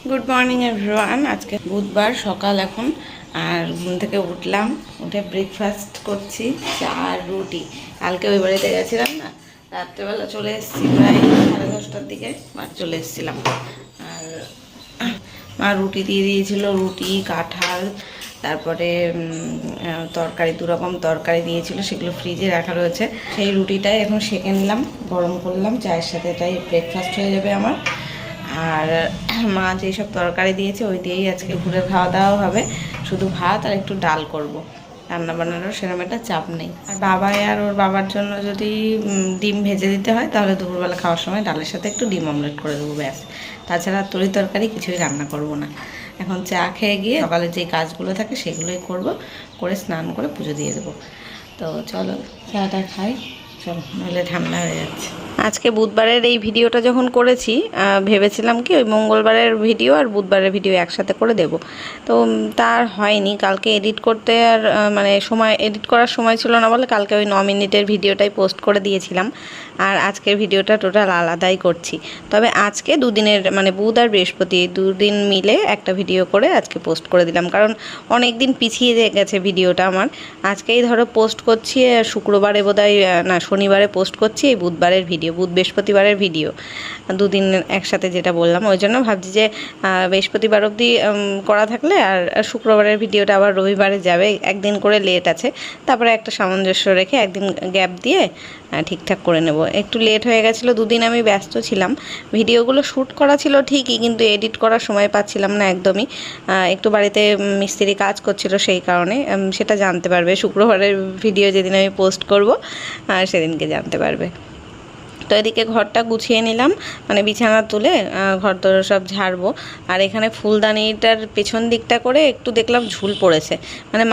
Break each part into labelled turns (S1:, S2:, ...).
S1: Good morning everyone. আজকে বুধবার সকাল এখন, আর ঘুম থেকে উঠলাম, উঠে ব্রেকফাস্ট করছি চা আর রুটি। কালকে ওই বাড়িতে গেছিলাম না, রাত্রেবেলা চলে এসেছি প্রায় 10:30টার দিকে চলে এসেছিলাম। আর মা রুটি দিয়ে দিয়েছিল, রুটি, কাঁঠাল, তারপরে তরকারি, 2 রকম তরকারি দিয়েছিল, সেগুলো ফ্রিজে রাখা রয়েছে। সেই রুটিটাই এখন সেঁকে নিলাম, গরম করলাম চায়ের সাথে, এটাই ব্রেকফাস্ট হয়ে যাবে আমার। আর মা যেসব তরকারি দিয়েছে ওই দিয়েই আজকে দুপুরের খাওয়া দাওয়া হবে, শুধু ভাত আর একটু ডাল করব। রান্না বান্নারও সেরকম একটা চাপ নেই। আর বাবা আর ওর বাবার জন্য যদি ডিম ভেজে দিতে হয় তাহলে দুপুরবেলা খাওয়ার সময় ডালের সাথে একটু ডিম অমলেট করে দেবো, ব্যাস। তাছাড়া তরি তরকারি কিছুই রান্না করব না। এখন চা খেয়ে গিয়ে সকালে যে কাজগুলো থাকে সেগুলোই করব, করে স্নান করে পুজো দিয়ে দেবো। তো চলো চাটা খাই, চলো, নাহলে ঠান্ডা হয়ে যাচ্ছে। আজকে বুধবারের এই ভিডিওটা যখন করেছি, ভেবেছিলাম কি ওই মঙ্গলবারের ভিডিও আর বুধবারের ভিডিও একসাথে করে দেব, তো তার হয়নি। কালকে এডিট করতে আর এডিট করার সময় ছিল না বলে কালকে ওই 9 মিনিটের ভিডিওটাই পোস্ট করে দিয়েছিলাম। আর আজকের ভিডিওটা টোটাল আলাদাই করছি। তবে আজকে দুদিনের বুধ আর বৃহস্পতি এই 2 দিন মিলে একটা ভিডিও করে আজকে পোস্ট করে দিলাম, কারণ অনেক দিন পিছিয়ে গেছে ভিডিওটা আমার। আজকেই ধরো পোস্ট করছি, শুক্রবারে বোধহয় না শনিবারে পোস্ট করছি এই বুধবারের ভিডিও, বুধ বৃহস্পতিবারের ভিডিও 2 দিন একসাথে, যেটা বললাম। ওই জন্য ভাবছি যে বৃহস্পতিবার অবধি করা থাকলে আর শুক্রবারের ভিডিওটা আবার রবিবারে যাবে, একদিন করে লেট আছে। তারপরে একটা সামঞ্জস্য রেখে একদিন গ্যাপ দিয়ে ঠিকঠাক করে নেব। একটু লেট হয়ে গেছিলো, 2 দিন আমি ব্যস্ত ছিলাম। ভিডিওগুলো শ্যুট করা ছিল ঠিকই, কিন্তু এডিট করার সময় পাচ্ছিলাম না একদমই। একটু বাড়িতে মিস্ত্রি কাজ করছিল, সেই কারণে। সেটা জানতে পারবে শুক্রবারের ভিডিও যেদিন আমি পোস্ট করব, সেদিনকে জানতে পারবে। তো এদিকে ঘরটা গুছিয়ে নিলাম, বিছানা তুলে ঘর দর সব ঝাড়বো। আর এখানে ফুলদানিটার পেছন দিকটা করে একটু দেখলাম ঝুল পড়েছে,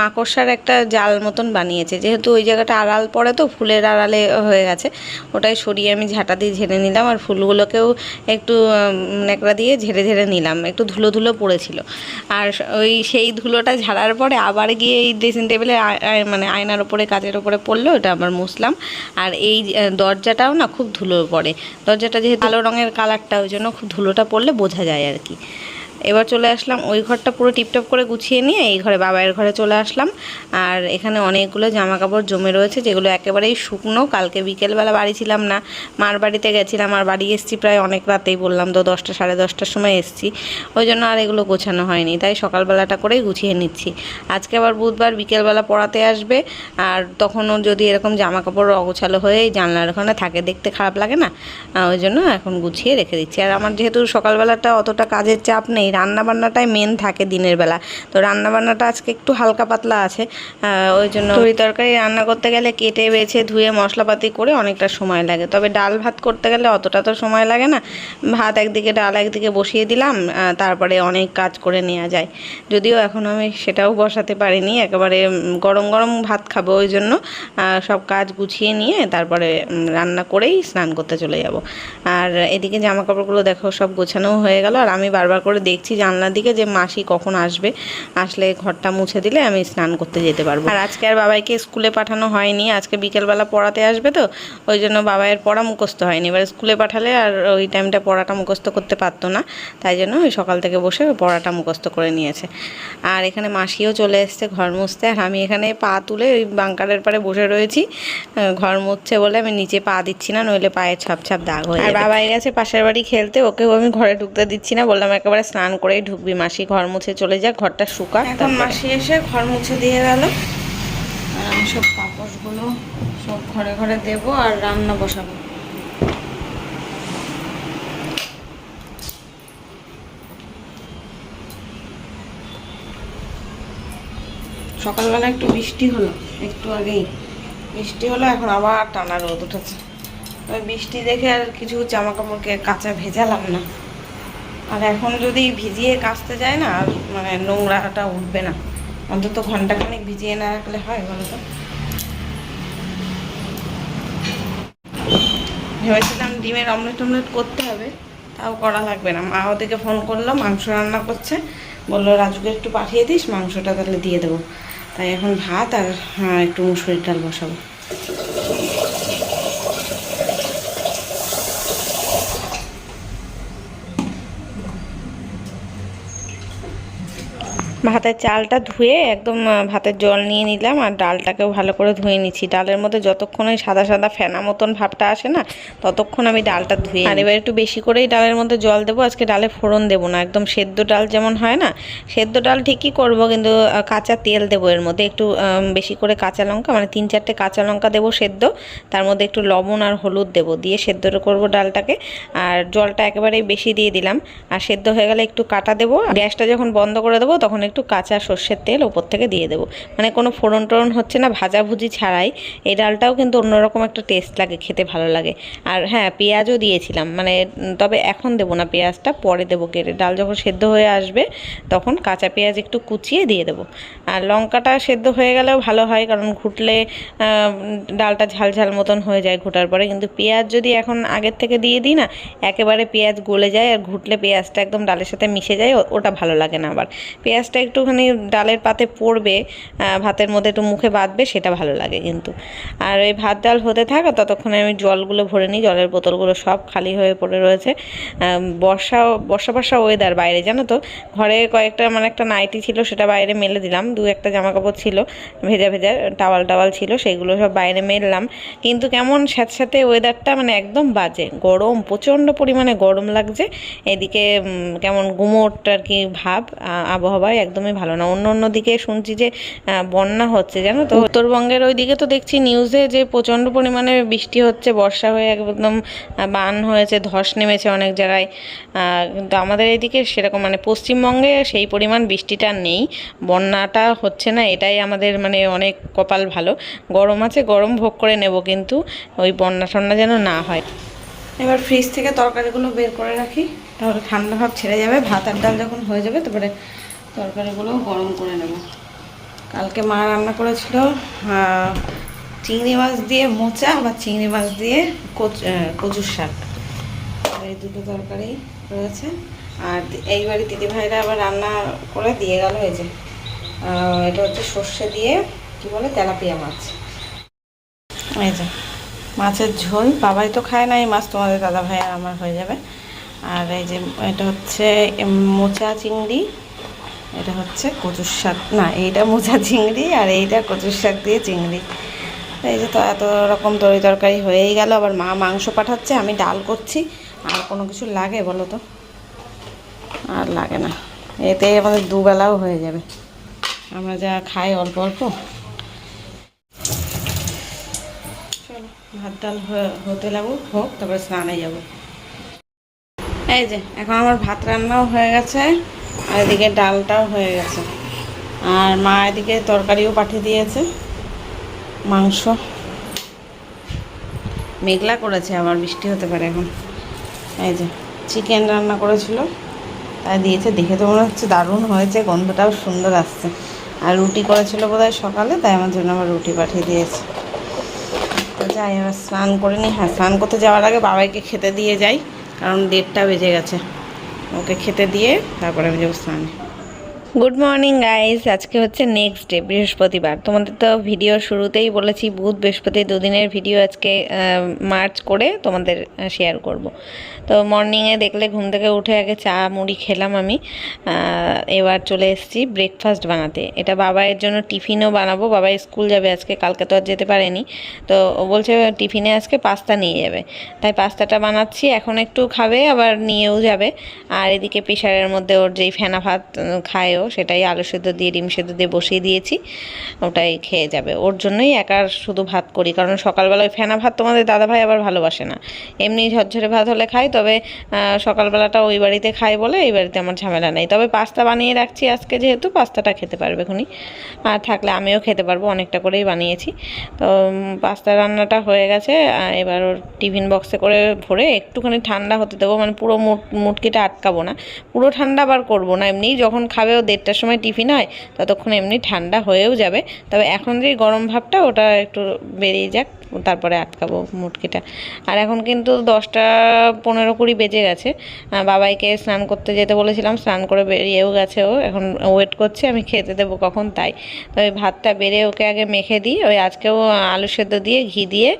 S1: মাকড়সার একটা জাল মতন বানিয়েছে, যেহেতু ওই জায়গাটা আড়াল পড়ে, তো ফুলের আড়ালে হয়ে গেছে। ওটাই সরিয়ে আমি ঝাঁটা দিয়ে ঝেড়ে নিলাম, আর ফুলগুলোকেও একটু ন্যাকড়া দিয়ে ঝেড়ে ঝেড়ে নিলাম, একটু ধুলো ধুলো পড়েছিল। আর সেই ধুলোটা ঝাড়ার পরে আবার গিয়ে এই ড্রেসিং টেবিলে আয়নার ওপরে, কাচের ওপরে পড়লো, ওটা আবার মুছলাম। আর এই দরজাটাও না খুব ধুলো পড়ে, দরজাটা যেহেতু কালো রঙের কালারটা, ওই জন্য খুব ধুলোটা পড়লে বোঝা যায় আর কি। এবার চলে আসলাম ওই ঘরটা পুরো টিপটপ করে গুছিয়ে নিয়ে এই ঘরে, বাবার ঘরে চলে আসলাম। আর এখানে অনেকগুলো জামা কাপড় জমে রয়েছে, যেগুলো একেবারেই শুকনো। কালকে বিকেলবেলা বাড়ি ছিলাম না, মার বাড়িতে গেছিলাম, আর বাড়ি এসেছি প্রায় অনেক রাতেই, বললাম তো 10টা সাড়ে 10টার সময় এসেছি। ওই জন্য আর এগুলো গোছানো হয়নি, তাই সকালবেলাটা করেই গুছিয়ে নিচ্ছি। আজকে আবার বুধবার বিকেলবেলা পড়াতে আসবে, আর তখনও যদি এরকম জামা কাপড় অগোছালো হয়ে জানলার ওখানে থাকে, দেখতে খারাপ লাগে না, ওই জন্য এখন গুছিয়ে রেখে দিচ্ছি। আর আমার যেহেতু সকালবেলাটা অতটা কাজের চাপ নেই, রান্নাবান্নাটাই মেন থাকে দিনের বেলা, তো রান্নাবান্নাটা আজকে একটু হালকা পাতলা আছে। ওই জন্য তরি তরকারি রান্না করতে গেলে কেটে বেছে ধুয়ে মশলাপাতি করে অনেকটা সময় লাগে, তবে ডাল ভাত করতে গেলে অতটা তো সময় লাগে না। ভাত একদিকে, ডাল একদিকে বসিয়ে দিলাম, তারপরে অনেক কাজ করে নেওয়া যায়। যদিও এখন আমি সেটাও বসাতে পারিনি, একেবারে গরম গরম ভাত খাবো, ওই জন্য সব কাজ গুছিয়ে নিয়ে তারপরে রান্না করেই স্নান করতে চলে যাব। আর এদিকে জামা কাপড়গুলো দেখো সব গোছানো হয়ে গেল, আর আমি বারবার করে দেখছি জানলার দিকে যে মাসি কখন আসবে, আসলে ঘরটা মুছে দিলে আমি স্নান করতে যেতে পারবো। আর আজকে আর বাবাইকে স্কুলে পাঠানো হয়নি, আজকে বিকেলবেলা পড়াতে আসবে, তো ওই জন্য বাবাইয়ের পড়া মুখস্থ হয়নি। এবার স্কুলে পাঠালে আর ওই টাইমটা পড়াটা মুখস্থ করতে পারতো না, তাই জন্য ওই সকাল থেকে বসে পড়াটা মুখস্থ করে নিয়েছে। আর এখানে মাসিও চলে এসছে ঘর মুছতে, আর আমি এখানে পা তুলে ওই বাঙ্কারের পাড়ে বসে রয়েছি। ঘর মুছছে বলে আমি নিচে পা দিচ্ছি না, নইলে পায়ে ছাপ ছাপ দাগ হয়ে যাবে। আর বাবাই গেছে পাশের বাড়ি খেলতে, ওকেও আমি ঘরে ঢুকতে দিচ্ছি না, বললাম একেবারে স্নান করেই ঢুকবি, মাসি ঘর মুছে চলে যাক, ঘরটা শুকাক। এখন মাসি এসে ঘর মুছে দিয়ে গেল, আর আমি সব কাপড়গুলো সব ঘরে ঘরে দেবো আর রান্না বসাবো। সকালবেলা একটু বৃষ্টি হলো, একটু আগেই বৃষ্টি হলো, এখন আবার টানা রোদ উঠেছে। ওই বৃষ্টি দেখে আর কিছু জামা কাপড়কে কাঁচা ভেজালাম না। আর এখন যদি ভিজিয়ে কাচতে যায় না, আর নোংরাটা উঠবে না, অন্তত ঘন্টাখানেক ভিজিয়ে না রাখলে হয় বলো তো। ভেবেছিলাম ডিমের অমলেট টমলেট করতে হবে, তাও করা লাগবে না। মা ওদেরকে ফোন করলো, মাংস রান্না করছে, বললো রাজুকে একটু পাঠিয়ে দিস, মাংসটা তাহলে দিয়ে দেবো। তাই এখন ভাত আর একটু মুসুরির ডাল বসাবো। ভাতের চালটা ধুয়ে একদম ভাতের জল নিয়ে নিলাম, আর ডালটাকেও ভালো করে ধুয়ে নিচ্ছি। ডালের মধ্যে যতক্ষণ ওই সাদা সাদা ফেনা মতন ভাবটা আসে না, ততক্ষণ আমি ডালটা ধুয়ে, আর এবার একটু বেশি করেই ডালের মধ্যে জল দেবো। আজকে ডালে ফোড়ন দেবো না, একদম সেদ্ধ ডাল যেমন হয় না, সেদ্ধ ডাল ঠিকই করব, কিন্তু কাঁচা তেল দেবো এর মধ্যে, একটু বেশি করে কাঁচা লঙ্কা, মানে 3-4টে কাঁচা লঙ্কা দেবো সেদ্ধ, তার মধ্যে একটু লবণ আর হলুদ দেবো, দিয়ে সেদ্ধটা করব ডালটাকে। আর জলটা একেবারেই বেশি দিয়ে দিলাম, আর সেদ্ধ হয়ে গেলে একটু কাটা দেবো। গ্যাসটা যখন বন্ধ করে দেবো তখন একটু কাঁচা সর্ষের তেল ওপর থেকে দিয়ে দেবো, মানে কোনো ফোড়ন টোড়ন হচ্ছে না, ভাজাভুজি ছাড়াই। এই ডালটাও কিন্তু অন্যরকম একটা টেস্ট লাগে, খেতে ভালো লাগে। আর হ্যাঁ, পেঁয়াজও দিয়েছিলাম, মানে তবে এখন দেবো না, পেঁয়াজটা পরে দেবো কেটে। ডাল যখন সেদ্ধ হয়ে আসবে তখন কাঁচা পেঁয়াজ একটু কুচিয়ে দিয়ে দেবো। আর লঙ্কাটা সেদ্ধ হয়ে গেলেও ভালো হয়, কারণ ঘুটলে ডালটা ঝাল ঝাল মতন হয়ে যায় ঘোটার পরে। কিন্তু পেঁয়াজ যদি এখন আগের থেকে দিয়ে দিই না, একেবারে পেঁয়াজ গলে যায়, আর ঘুটলে পেঁয়াজটা একদম ডালের সাথে মিশে যায়, ওটা ভালো লাগে না। আবার পেঁয়াজটা একটুখানি ডালের পাতে পড়বে, ভাতের মধ্যে একটু মুখে বাঁধবে, সেটা ভালো লাগে কিন্তু। আর ওই ভাত ডাল হতে থাকা ততক্ষণে আমি জলগুলো ভরে নিই, জলের বোতলগুলো সব খালি হয়ে পড়ে রয়েছে। বর্ষা ওয়েদার বাইরে, জানো তো, ঘরে কয়েকটা মানে একটা নাইটি ছিল, সেটা বাইরে মেলে দিলাম, 2-1টা জামা কাপড় ছিল ভেজা ভেজা, টাওয়াল ছিল, সেইগুলো সব বাইরে মেললাম। কিন্তু কেমন স্যাঁতস্যাঁতে ওয়েদারটা, মানে একদম বাজে গরম, প্রচণ্ড পরিমাণে গরম লাগছে। এদিকে কেমন গুমোট আর কি ভাব, আবহাওয়ায় একদমই ভালো না। অন্য দিকে শুনছি যে বন্যা হচ্ছে, জানো তো, উত্তরবঙ্গের ওই দিকে তো দেখছি নিউজে যে প্রচণ্ড পরিমাণে বৃষ্টি হচ্ছে, বর্ষা হয়ে একদম বান হয়েছে, ধস নেমেছে অনেক জায়গায়। কিন্তু আমাদের এইদিকে সেরকম, মানে পশ্চিমবঙ্গে সেই পরিমাণ বৃষ্টিটা নেই, বন্যাটা হচ্ছে না, এটাই আমাদের মানে অনেক কপাল ভালো। গরম আছে, গরম ভোগ করে নেব, কিন্তু ওই বন্যা টন্যা যেন না হয়। এবার ফ্রিজ থেকে তরকারিগুলো বের করে রাখি, তাহলে ঠান্ডা ভাব ছেড়ে যাবে। ভাত আর ডাল যখন হয়ে যাবে তারপরে তরকারিগুলো গরম করে নেব। কালকে মা রান্না করেছিল চিংড়ি মাছ দিয়ে মোচা, বা চিংড়ি মাছ দিয়ে কচুর শাক, এই দুটো তরকারি রয়েছে। আর এইবারই দিদিভাইরা আবার রান্না করে দিয়ে গেল, এই যে এটা হচ্ছে সর্ষে দিয়ে কি বলে, তেলাপিয়া মাছ। এই যে মাছের ঝোল, বাবাই তো খায় না এই মাছ, তোমাদের দাদা ভাই আর আমার হয়ে যাবে। আর এই যে এটা হচ্ছে মোচা চিংড়ি, এটা হচ্ছে কচুর শাক, না এইটা মোচা চিংড়ি, আর এইটা কচুর শাক দিয়ে চিংড়ি। এই যে তো এত রকম তরকারি হয়েই গেল। আবার মা মাংস পাঠাচ্ছে, আমি ডাল করছি। আর কোনো কিছু লাগে বলো তো? আর লাগে না, এতে আমাদের দুবেলাও হয়ে যাবে, আমরা যা খাই অল্প অল্প। চলো ভাত ডাল হতে হোক, তারপরে স্নানে যাবো। এই যে এখন আমার ভাত রান্নাও হয়ে গেছে, আর এদিকে ডালটাও হয়ে গেছে, আর মা এদিকে তরকারিও পাঠিয়ে দিয়েছে, মাংস। মেঘলা করেছে, আবার বৃষ্টি হতে পারে এখন। এই যে চিকেন রান্না করেছিল, তাই দিয়েছে, দেখে তো মনে হচ্ছে দারুণ হয়েছে, গন্ধটাও সুন্দর আসছে। আর রুটি করেছিল বোধহয় সকালে, তাই আমার জন্য আবার রুটি পাঠিয়ে দিয়েছে। তো যাই, এবার স্নান করে নিই। হ্যাঁ, স্নান করতে যাওয়ার আগে বাবাইকে খেতে দিয়ে যাই, কারণ 1:30টা বেজে গেছে। ওকে খেতে দিয়ে তারপরে আমি যাবো স্নানে। গুড মর্নিং গাইস, আজকে হচ্ছে নেক্সট ডে, বৃহস্পতিবার। তোমাদের তো ভিডিও শুরুতেই বলেছি বুধ বৃহস্পতি দুদিনের ভিডিও আজকে মার্চ করে তোমাদের শেয়ার করব। তো মর্নিংয়ে দেখলে ঘুম থেকে উঠে আগে চা মুড়ি খেলাম আমি। এবার চলে এসেছি ব্রেকফাস্ট বানাতে। এটা বাবাইয়ের জন্য টিফিনও বানাবো, বাবাই স্কুল যাবে আজকে, কালকে তো আর যেতে পারেনি। তো ও বলছে টিফিনে আজকে পাস্তা নিয়ে যাবে, তাই পাস্তাটা বানাচ্ছি। এখন একটু খাবে, আবার নিয়েও যাবে। আর এদিকে প্রেশারের মধ্যে ওর যেই ফেনা ভাত খায়ও, সেটাই আলু সেদ্ধ দিয়ে ডিম সেদ্ধ দিয়ে বসিয়ে দিয়েছি, ওটাই খেয়ে যাবে। ওর জন্যই একা শুধু ভাত করি, কারণ সকালবেলায় ফেনা ভাত তোমাদের দাদাভাই আবার ভালোবাসে না। এমনি ঝরঝরে ভাত হলে খাই, তবে সকালবেলাটা ওই বাড়িতে খাই বলে এই বাড়িতে আমার ঝামেলা নেই। তবে পাস্তা বানিয়ে রাখছি আজকে, যেহেতু পাস্তাটা খেতে পারবে এখনই, আর থাকলে আমিও খেতে পারবো, অনেকটা করেই বানিয়েছি। তো পাস্তা রান্নাটা হয়ে গেছে, এবার ওর টিফিন বক্সে করে ভরে একটুখানি ঠান্ডা হতে দেবো, মানে পুরো মুটকিটা আটকাবো না, পুরো ঠান্ডা আবার করবো না। এমনি যখন খাবে, ও 1:30টার সময় টিফিন হয়, ততক্ষণ এমনি ঠান্ডা হয়েও যাবে। তবে এখন যে গরম ভাবটা, ওটা একটু বেরিয়ে যাক, তারপরে আটকাবো মুটকিটা। আর এখন কিন্তু 10টা 15-20 বেজে গেছে। বাবাইকে স্নান করতে যেতে বলেছিলাম, স্নান করে বেরিয়েও গেছে, ও এখন ওয়েট করছে আমি খেতে দেবো কখন তাই। তো ওই ভাতটা বেড়ে ওকে আগে মেখে দিই, ওই আজকেও আলু সেদ্ধ দিয়ে ঘি দিয়ে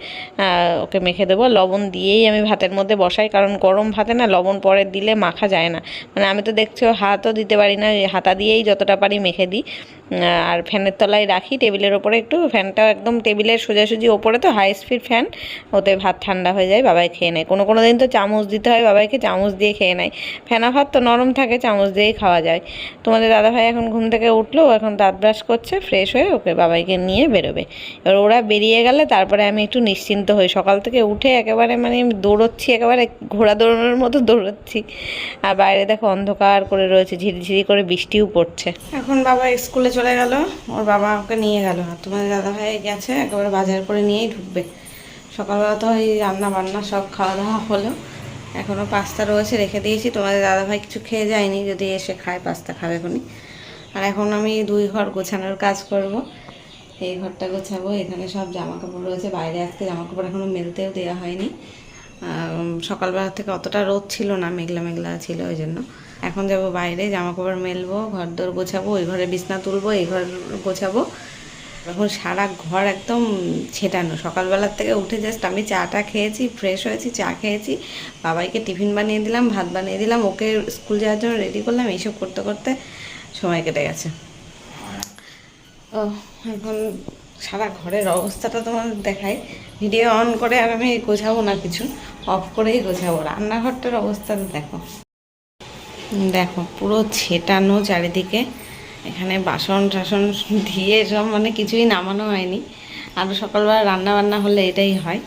S1: ওকে মেখে দেবো। লবণ দিয়েই আমি ভাতের মধ্যে বসাই, কারণ গরম ভাতে না লবণ পরে দিলে মাখা যায় না। মানে আমি তো দেখছি হাতও দিতে পারি না, হাতা দিয়েই যতটা পারি মেখে দিই। আর ফ্যানের তলায় রাখি, টেবিলের ওপরে একটু, ফ্যানটা একদম টেবিলের সোজাসুজি ওপরে, তো হাই স্পিড ফ্যান, ওতে ভাত ঠান্ডা হয়ে যায়, বাবাই খেয়ে নেয়। কোনো দিন তো চামচ দিতে হয় বাবাইকে, চামচ দিয়ে খেয়ে নেয়। ফেনা ভাত তো নরম থাকে, চামচ দিয়েই খাওয়া যায়। তোমাদের দাদাভাই এখন ঘুম থেকে উঠলো, এখন দাঁত ব্রাশ করছে, ফ্রেশ হয়ে ওকে বাবাইকে নিয়ে বেরোবে। এবার ওরা বেরিয়ে গেলে তারপরে আমি একটু নিশ্চিন্ত হই। সকাল থেকে উঠে একেবারে মানে দৌড়চ্ছি, একেবারে ঘোড়া দৌড়ানোর মতো দৌড়চ্ছি। আর বাইরে দেখো অন্ধকার করে রয়েছে, ঝিরিঝিরি করে বৃষ্টিও পড়ছে। এখন বাবা স্কুলে চলে গেল, ওর বাবা ওকে নিয়ে গেল। আর তোমাদের দাদাভাই গেছে একেবারে বাজার করে নিয়েই ঢুকবে। সকালবেলা তো এই রান্না বান্না সব খাওয়া দাওয়া হলো, এখনও পাস্তা রয়েছে রেখে দিয়েছি। তোমাদের দাদাভাই কিছু খেয়ে যায়নি, যদি এসে খায় পাস্তা খাবে এখনই। আর এখন আমি 2 ঘর গোছানোর কাজ করব। এই ঘরটা গোছাবো, এখানে সব জামা কাপড় রয়েছে, বাইরে আজকে জামা কাপড় এখনও মেলতেও দেওয়া হয়নি। সকালবেলা থেকে অতটা রোদ ছিল না, মেঘলা মেঘলা ছিল, ওই জন্য। এখন যাব বাইরে, জামা কাপড় মেলবো, ঘর দোর গোছাবো, ওই ঘরে বিছনা তুলবো, এই ঘর গোছাবো। এখন সারা ঘর একদম ছেটানো। সকালবেলার থেকে উঠে জাস্ট আমি চাটা খেয়েছি, ফ্রেশ হয়েছি, চা খেয়েছি, বাবাইকে টিফিন বানিয়ে দিলাম, ভাত বানিয়ে দিলাম, ওকে স্কুল যাওয়ার জন্য রেডি করলাম। এইসব করতে করতে সময় কেটে গেছে। ও এখন সারা ঘরের অবস্থাটা তোমাদের দেখাই। ভিডিও অন করে আর আমি গোছাবো না, কিছু অফ করেই গোছাবো। রান্নাঘরটার অবস্থা দেখো, দেখো পুরো ছেটানো চারিদিকে। এখানে বাসন টাসন দিয়ে সব মানে কিছুই নামানো হয়নি। আরও সকালবেলা রান্না বান্না হলে এটাই হয়,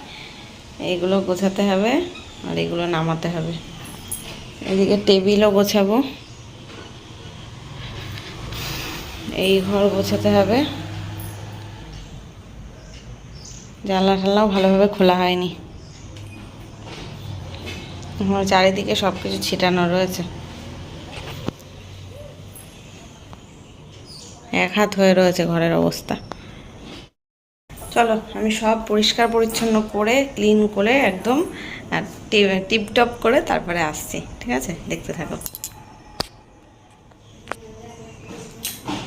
S1: এইগুলো গোছাতে হবে আর এগুলো নামাতে হবে। এদিকে টেবিলও গোছাবো, এই ঘর গোছাতে হবে। জানলা টানলাও ভালোভাবে খোলা হয়নি, আমার চারিদিকে সব কিছু ছিটানো রয়েছে, এক হাত হয়ে রয়েছে ঘরের অবস্থা। চলো আমি সব পরিষ্কার পরিচ্ছন্ন করে ক্লিন করে একদম টিপটপ করে তারপরে আসছি, ঠিক আছে? দেখতে থাকো।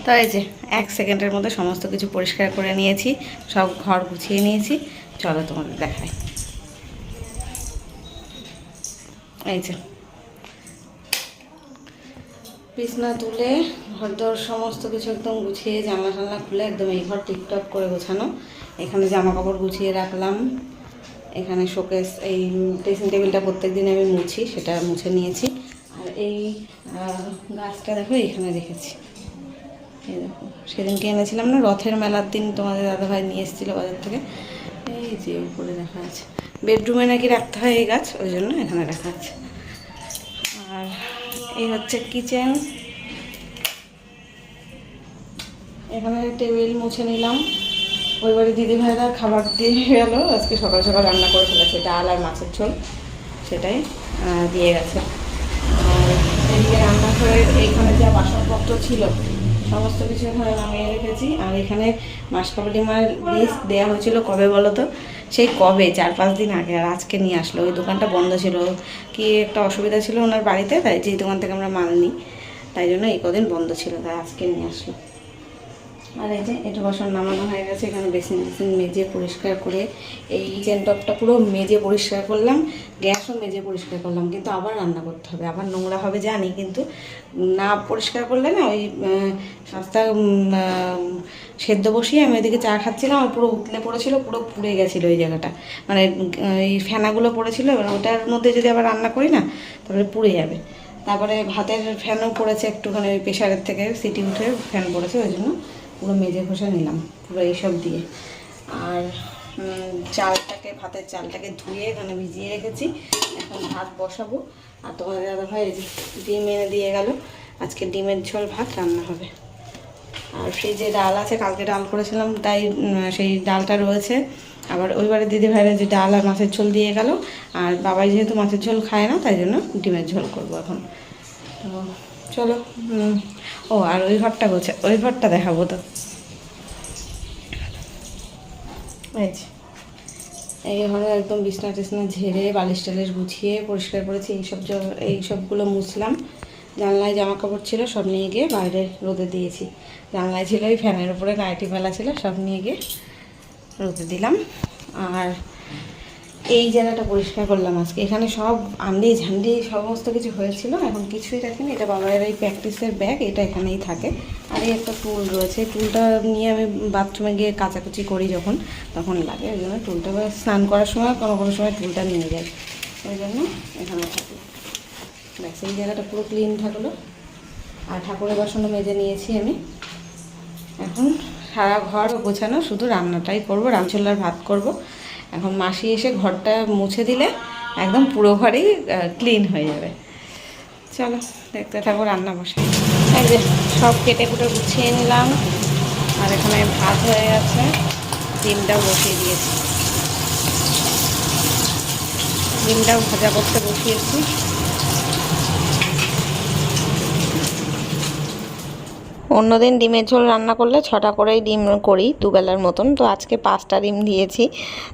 S1: তো এই যে 1 সেকেন্ডের মধ্যে সমস্ত কিছু পরিষ্কার করে নিয়েছি, সব ঘর গুছিয়ে নিয়েছি। চলো তোমাদের দেখাই। এই যে বিছনা তুলে ঘরদোর সমস্ত কিছু একদম গুছিয়ে, জানলা টানলা খুলে একদম এই ঘর টিপটপ করে গোছানো। এখানে জামা কাপড় গুছিয়ে রাখলাম, এখানে শোকেস, এই ড্রেসিং টেবিলটা প্রত্যেকদিন আমি মুছি, সেটা মুছে নিয়েছি। আর এই গাছটা দেখো এখানে রেখেছি, এই দেখো সেদিনকে এনেছিলাম না, রথের মেলার দিন তোমাদের দাদাভাই নিয়ে এসেছিলো বাজার থেকে। এই যে উপরে দেখা আছে, বেডরুমে নাকি রাখতে হয় এই গাছ, ওই জন্য এখানে রাখা আছে। আর এই হচ্ছে কিচেন, এখানে টেবিল মুছে নিলাম। ওই বাড়ি দিদিভাইরা খাবার দিয়ে গেল, আজকে সকাল সকাল রান্না করে ফেলেছে, ডাল আর মাছের ঝোল, সেটাই দিয়ে গেছে। আর এদিকে রান্না করে এইখানে যা বাসনপত্র ছিল সমস্ত কিছু এখানে নামিয়ে রেখেছি। আর এখানে মাসকাবালি মায়ের লিস্ট দেওয়া হয়েছিল কবে বলো তো, সেই কবে 4-5 দিন আগে, আর আজকে নিয়ে আসলো। ওই দোকানটা বন্ধ ছিল, কি একটা অসুবিধা ছিল ওনার বাড়িতে, তাই যেই দোকান থেকে আমরা মাল নিই, তাই জন্য এই কদিন বন্ধ ছিল, তাই আজকে নিয়ে আসলো। আর এই যে এটা বাসন নামানো হয়ে গেছে, এখানে বেসিন মেজে পরিষ্কার করে, এই কিচেন টপটা পুরো মেজে পরিষ্কার করলাম, গ্যাসও মেজে পরিষ্কার করলাম। কিন্তু আবার রান্না করতে হবে, আবার নোংরা হবে জানি, কিন্তু না পরিষ্কার করলে না, ওই সস্তা সেদ্ধ বসিয়ে আমি ওইদিকে চা খাচ্ছিলাম, আর পুরো উতলে পড়েছিল, পুরো পুড়ে গেছিলো ওই জায়গাটা, মানে এই ফেনাগুলো পড়েছিল। এবার ওটার মধ্যে যদি আবার রান্না করি না তাহলে পুড়ে যাবে। তারপরে ভাতের ফ্যানও পড়েছে একটুখানি, ওই প্রেশারের থেকে সিটি উঠে ফ্যান পড়েছে, ওই জন্য পুরো মেজে ঘষে নিলাম পুরো এইসব দিয়ে। আর ভাতের চালটাকে ধুয়ে এখানে ভিজিয়ে রেখেছি, এখন ভাত বসাবো। আর তোমাদের দাদাভাই ডিম এনে দিয়ে গেল, আজকে ডিমের ঝোল ভাত রান্না হবে। আর ফ্রিজে ডাল আছে, কালকে ডাল করেছিলাম, তাই সেই ডালটা রয়েছে। আবার ওইবারে দিদিভাইরা যে ডাল আর মাছের ঝোল দিয়ে গেল, আর বাবাই যেহেতু মাছের ঝোল খায় না, তাই জন্য ডিমের ঝোল করবো এখন। তো চলো। ও আর ওই ঘরটা ওই ঘরটা দেখাবো তো। এই যে এই ঘরে একদম বিছনা টিছনা ঝেড়ে বালিশ টালিশ গুছিয়ে পরিষ্কার করেছি। এইসবগুলো মুছলাম। জানলায় জামা কাপড় ছিল, সব নিয়ে গিয়ে বাইরে রোদে দিয়েছি। জানলায় ছিল ওই ফ্যানের উপরে নাইটি ফেলা ছিল, সব নিয়ে গিয়ে রোদে দিলাম। আর এই জায়গাটা পরিষ্কার করলাম আজকে। এখানে সব আন্ডি ঝান্ডি সমস্ত কিছু হয়েছিল, এখন কিছুই রাখিনি। এটা বাবার এই প্র্যাকটিসের ব্যাগ, এটা এখানেই থাকে। আর এই একটা টুল রয়েছে, টুলটা নিয়ে আমি বাথরুমে গিয়ে কাচাকুচি করি যখন, তখন লাগে। ওই জন্য টুলটা স্নান করার সময় কোনো কোনো সময় টুলটা নিয়ে যাই, ওই জন্য এখানে থাকে। ব্যাস, এই জায়গাটা পুরো ক্লিন থাকলো। আর ঠাকুরের বাসনও মেজে নিয়েছি আমি। এখন সারা ঘর গোছানো, শুধু রান্নাটাই করবো, রামছোলার ভাত করব। এখন মাসি এসে ঘরটা মুছে দিলে একদম পুরো ঘরেই ক্লিন হয়ে যাবে। চলো দেখতে থাকো রান্না বসে। এই যে সব কেটে কুটে গুছিয়ে নিলাম। আর এখানে ভাত হয়ে গেছে, ডিমটাও বসিয়ে দিয়েছি। ডিমটাও ভাজা করতে বসিয়েছি। অন্যদিন ডিমের ঝোল রান্না করলে 6টা করেই ডিম করি, দুবেলার মতন। তো আজকে 5টা ডিম দিয়েছি।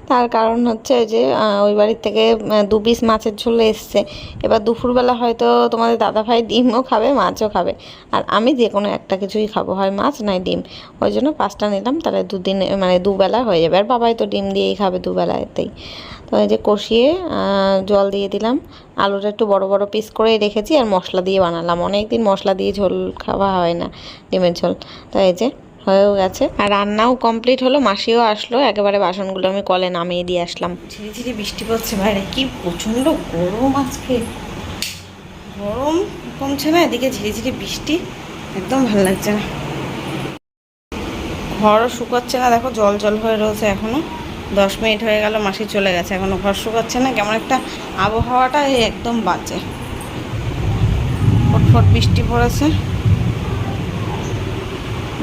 S1: তার কারণ হচ্ছে যে ওই বাড়ির থেকে 2 পিস মাছের ঝোল এসছে। এবার দুপুরবেলা হয়তো তোমাদের দাদাভাই ডিমও খাবে, মাছও খাবে, আর আমি যে কোনো একটা কিছুই খাবো, হয় মাছ নয় ডিম। ওই জন্য 5টা নিলাম, তাহলে দুদিনে মানে দুবেলা হয়ে যাবে। আর বাবাই তো ডিম দিয়েই খাবে দুবেলাতেই। তো এই যে কষিয়ে জল দিয়ে দিলাম। আলুটা একটু বড় বড় পিস করে রেখেছি, আর মশলা দিয়ে বানালাম। অনেক দিন মশলা দিয়ে ঝোল খাওয়া হয় না, ডিমের ঝোল। তো এই যে হয়েও গেছে, আর রান্নাও কমপ্লিট হলো। মাসিও আসলো, একেবারে বাসনগুলো আমি কলে নামিয়ে দিয়ে আসলাম। ঝিরি ঝিরি বৃষ্টি পড়ছে বাইরে, কি প্রচণ্ড গরম আজকে। গরম কমছে না, এদিকে ঝিরি ঝিরি বৃষ্টি, একদম ভালো লাগছে না। ঘরও শুকাচ্ছে না, দেখো জল জল হয়ে রয়েছে এখনও। 10 মিনিট হয়ে গেল, মাসি চলে গেছে, এখনও ঘর শুকাচ্ছে না। কেমন একটা আবহাওয়াটা একদম বাজে, ফটফট বৃষ্টি পড়েছে।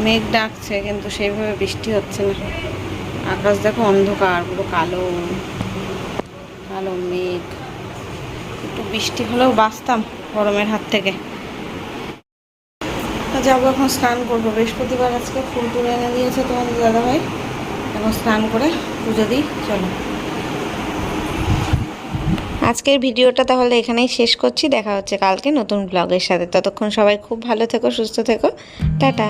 S1: মেঘ ডাকছে, কিন্তু সেইভাবে বৃষ্টি হচ্ছে না। আকাশ দেখো অন্ধকার, পুরো কালো কালো মেঘ। একটু বৃষ্টি হলেও বাঁচতাম গরমের হাত থেকে। যাবো এখন, স্নান করবো। বৃহস্পতিবার আজকে ফুল তুলে এনে দিয়েছে তোমাদের দাদাভাই। এখন স্নান করে পুজো দিই। চলো, আজকের ভিডিওটা তাহলে এখানেই শেষ করছি। দেখা হচ্ছে কালকে নতুন ব্লগের সাথে। ততক্ষণ সবাই খুব ভালো থেকো, সুস্থ থেকো। টাটা।